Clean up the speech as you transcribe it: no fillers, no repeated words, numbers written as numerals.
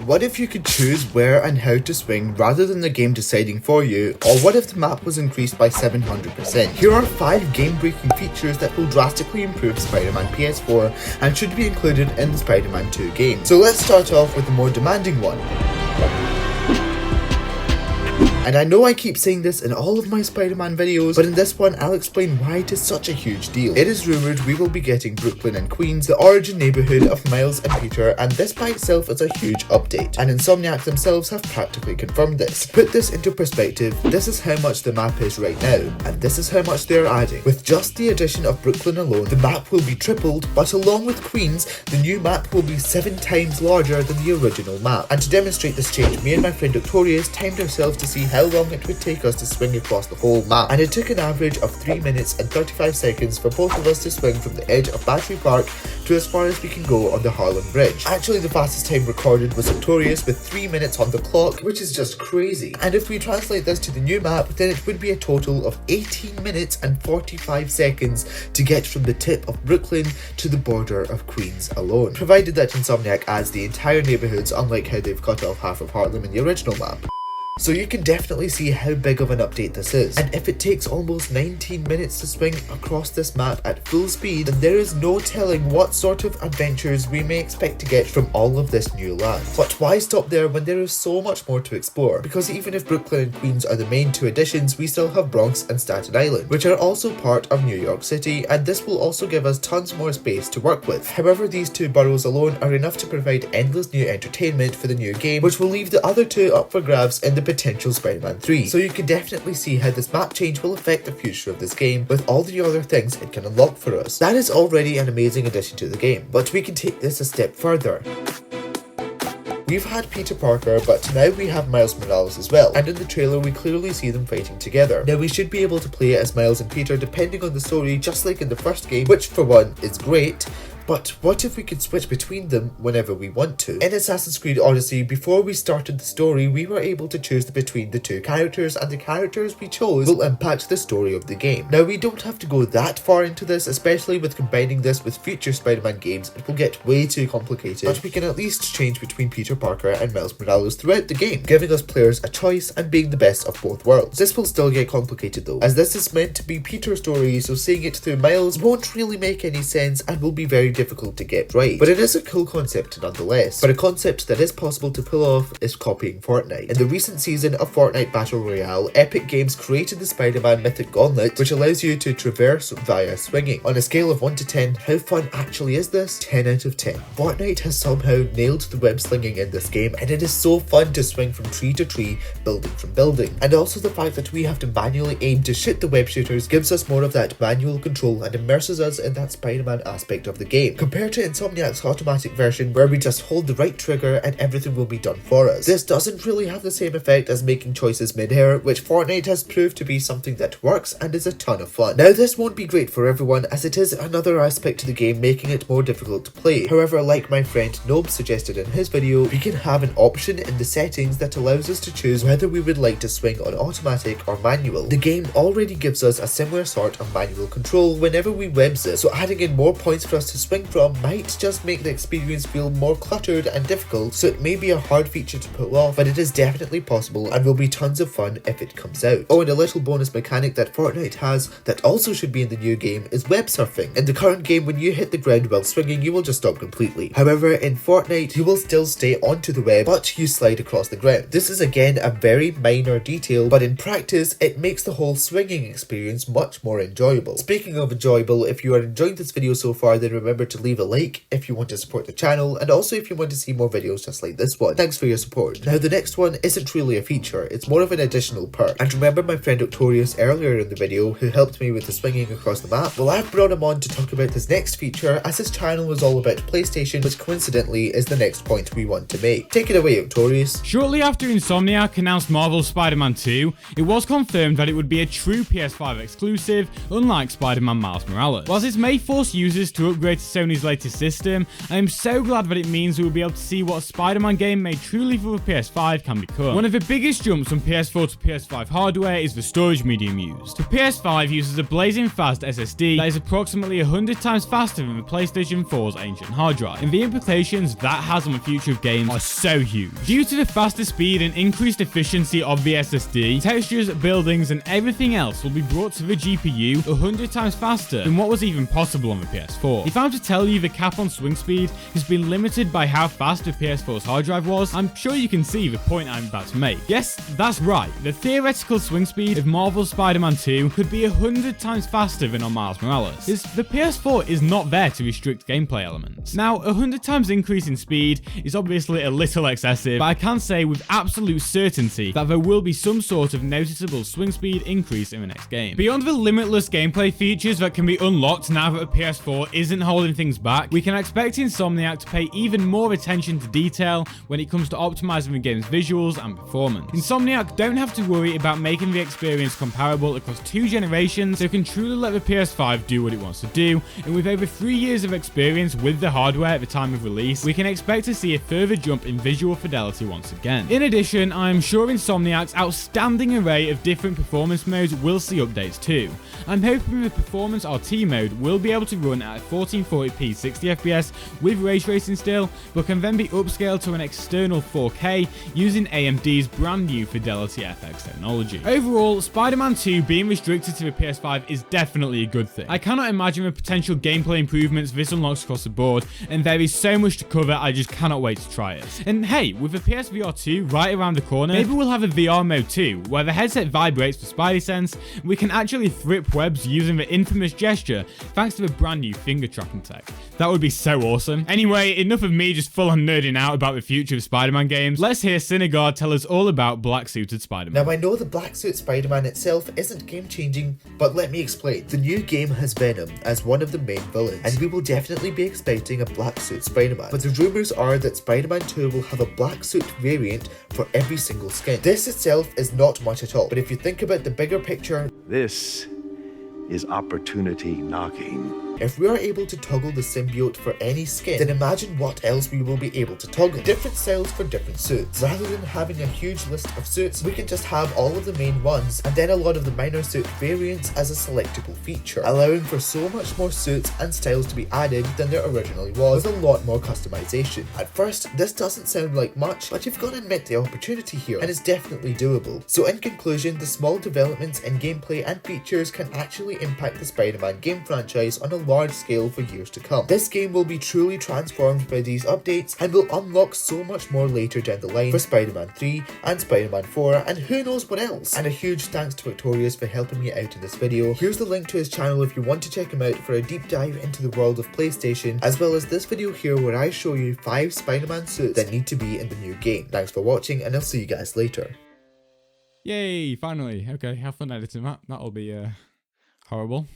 What if you could choose where and how to swing rather than the game deciding for you? Or what if the map was increased by 700%? Here are 5 game-breaking features that will drastically improve Spider-Man PS4 and should be included in the Spider-Man 2 game. So let's start off with the more demanding one. And I know I keep saying this in all of my Spider-Man videos, but in this one I'll explain why it is such a huge deal. It is rumoured we will be getting Brooklyn and Queens, the origin neighbourhood of Miles and Peter, and this by itself is a huge update, and Insomniac themselves have practically confirmed this. To put this into perspective, this is how much the map is right now, and this is how much they are adding. With just the addition of Brooklyn alone, the map will be tripled, but along with Queens, the new map will be 7 times larger than the original map. And to demonstrate this change, me and my friend Victorious timed ourselves to see how long it would take us to swing across the whole map, and it took an average of 3 minutes and 35 seconds for both of us to swing from the edge of Battery Park to as far as we can go on the Harlem Bridge. Actually, the fastest time recorded was Victorious with 3 minutes on the clock, which is just crazy. And if we translate this to the new map, then it would be a total of 18 minutes and 45 seconds to get from the tip of Brooklyn to the border of Queens alone, provided that Insomniac adds the entire neighbourhoods, unlike how they've cut off half of Harlem in the original map. So you can definitely see how big of an update this is, and if it takes almost 19 minutes to swing across this map at full speed, then there is no telling what sort of adventures we may expect to get from all of this new land. But why stop there when there is so much more to explore? Because even if Brooklyn and Queens are the main 2 additions, we still have Bronx and Staten Island, which are also part of New York City, and this will also give us tons more space to work with. However, these 2 boroughs alone are enough to provide endless new entertainment for the new game, which will leave the other 2 up for grabs in the potential Spider-Man 3. So you can definitely see how this map change will affect the future of this game with all the other things it can unlock for us. That is already an amazing addition to the game, but we can take this a step further. We've had Peter Parker, but now we have Miles Morales as well, and in the trailer we clearly see them fighting together. Now we should be able to play as Miles and Peter depending on the story, just like in the first game, which for one is great. But what if we could switch between them whenever we want to? In Assassin's Creed Odyssey, before we started the story, we were able to choose between the 2 characters, and the characters we chose will impact the story of the game. Now we don't have to go that far into this, especially with combining this with future Spider-Man games. It will get way too complicated, but we can at least change between Peter Parker and Miles Morales throughout the game, giving us players a choice and being the best of both worlds. This will still get complicated though, as this is meant to be Peter's story, so seeing it through Miles won't really make any sense and will be very difficult to get right. But it is a cool concept nonetheless. But a concept that is possible to pull off is copying Fortnite. In the recent season of Fortnite Battle Royale, Epic Games created the Spider-Man Mythic Gauntlet, which allows you to traverse via swinging. On a scale of 1 to 10, how fun actually is this? 10 out of 10. Fortnite has somehow nailed the web slinging in this game, and it is so fun to swing from tree to tree, building from building. And also the fact that we have to manually aim to shoot the web shooters gives us more of that manual control and immerses us in that Spider-Man aspect of the game, compared to Insomniac's automatic version where we just hold the right trigger and everything will be done for us. This doesn't really have the same effect as making choices mid-air, which Fortnite has proved to be something that works and is a ton of fun. Now this won't be great for everyone, as it is another aspect to the game making it more difficult to play. However, like my friend Nob suggested in his video, we can have an option in the settings that allows us to choose whether we would like to swing on automatic or manual. The game already gives us a similar sort of manual control whenever we web zip, so adding in more points for us to swing from might just make the experience feel more cluttered and difficult, so it may be a hard feature to pull off, but it is definitely possible and will be tons of fun if it comes out. Oh, and a little bonus mechanic that Fortnite has that also should be in the new game is web surfing. In the current game, when you hit the ground while swinging, you will just stop completely. However, in Fortnite, you will still stay onto the web, but you slide across the ground. This is again a very minor detail, but in practice, it makes the whole swinging experience much more enjoyable. Speaking of enjoyable, if you are enjoying this video so far, then remember to leave a like if you want to support the channel, and also if you want to see more videos just like this one. Thanks for your support. Now the next one isn't really a feature, it's more of an additional perk. And remember my friend Victorious earlier in the video who helped me with the swinging across the map? Well, I've brought him on to talk about this next feature, as his channel is all about PlayStation, which coincidentally is the next point we want to make. Take it away, Victorious. Shortly after Insomniac announced Marvel's Spider-Man 2, it was confirmed that it would be a true PS5 exclusive, unlike Spider-Man Miles Morales. Whilst this may force users to upgrade to Sony's latest system, I am so glad that it means we will be able to see what a Spider-Man game made truly for the PS5 can become. One of the biggest jumps from PS4 to PS5 hardware is the storage medium used. The PS5 uses a blazing fast SSD that is approximately 100 times faster than the PlayStation 4's ancient hard drive, and the implications that has on the future of games are so huge. Due to the faster speed and increased efficiency of the SSD, textures, buildings, and everything else will be brought to the GPU 100 times faster than what was even possible on the PS4. If I'm to tell you the cap on swing speed has been limited by how fast the PS4's hard drive was, I'm sure you can see the point I'm about to make. Yes, that's right, the theoretical swing speed of Marvel's Spider-Man 2 could be 100 times faster than on Miles Morales, as the PS4 is not there to restrict gameplay elements. Now, 100 times increase in speed is obviously a little excessive, but I can say with absolute certainty that there will be some sort of noticeable swing speed increase in the next game. Beyond the limitless gameplay features that can be unlocked now that the PS4 isn't holding things back, we can expect Insomniac to pay even more attention to detail when it comes to optimizing the game's visuals and performance. Insomniac don't have to worry about making the experience comparable across 2 generations, so can truly let the PS5 do what it wants to do, and with over 3 years of experience with the hardware at the time of release, we can expect to see a further jump in visual fidelity once again. In addition, I am sure Insomniac's outstanding array of different performance modes will see updates too. I'm hoping the Performance RT mode will be able to run at 1440p 60fps with ray tracing still, but can then be upscaled to an external 4K using AMD's brand new Fidelity FX technology. Overall, Spider-Man 2 being restricted to the PS5 is definitely a good thing. I cannot imagine the potential gameplay improvements this unlocks across the board, and there is so much to cover, I just cannot wait to try it. And hey, with the PSVR 2 right around the corner, maybe we'll have a VR mode too, where the headset vibrates for Spidey Sense, and we can actually thrip webs using the infamous gesture thanks to the brand new finger tracking tech. That would be so awesome. Anyway, enough of me just full on nerding out about the future of Spider-Man games. Let's hear Synagard tell us all about Black Suited Spider-Man. Now, I know the Black Suit Spider-Man itself isn't game-changing, but let me explain. The new game has Venom as one of the main villains, and we will definitely be expecting a Black Suit Spider-Man. But the rumours are that Spider-Man 2 will have a black suit variant for every single skin. This itself is not much at all, but if you think about the bigger picture, this is opportunity knocking. if we are able to toggle the symbiote for any skin, then imagine what else we will be able to toggle. Different styles for different suits. Rather than having a huge list of suits, we can just have all of the main ones and then a lot of the minor suit variants as a selectable feature, allowing for so much more suits and styles to be added than there originally was, with a lot more customization. At first, this doesn't sound like much, but you've got to admit the opportunity here, and it's definitely doable. So in conclusion, the small developments in gameplay and features can actually impact the Spider-Man game franchise on a large scale for years to come. This game will be truly transformed by these updates and will unlock so much more later down the line for Spider-Man 3 and Spider-Man 4 and who knows what else. And a huge thanks to Victorious for helping me out in this video. Here's the link to his channel if you want to check him out for a deep dive into the world of PlayStation, as well as this video here where I show you 5 Spider-Man suits that need to be in the new game. Thanks for watching and I'll see you guys later. Yay, finally. Okay, have fun editing that. That'll be horrible.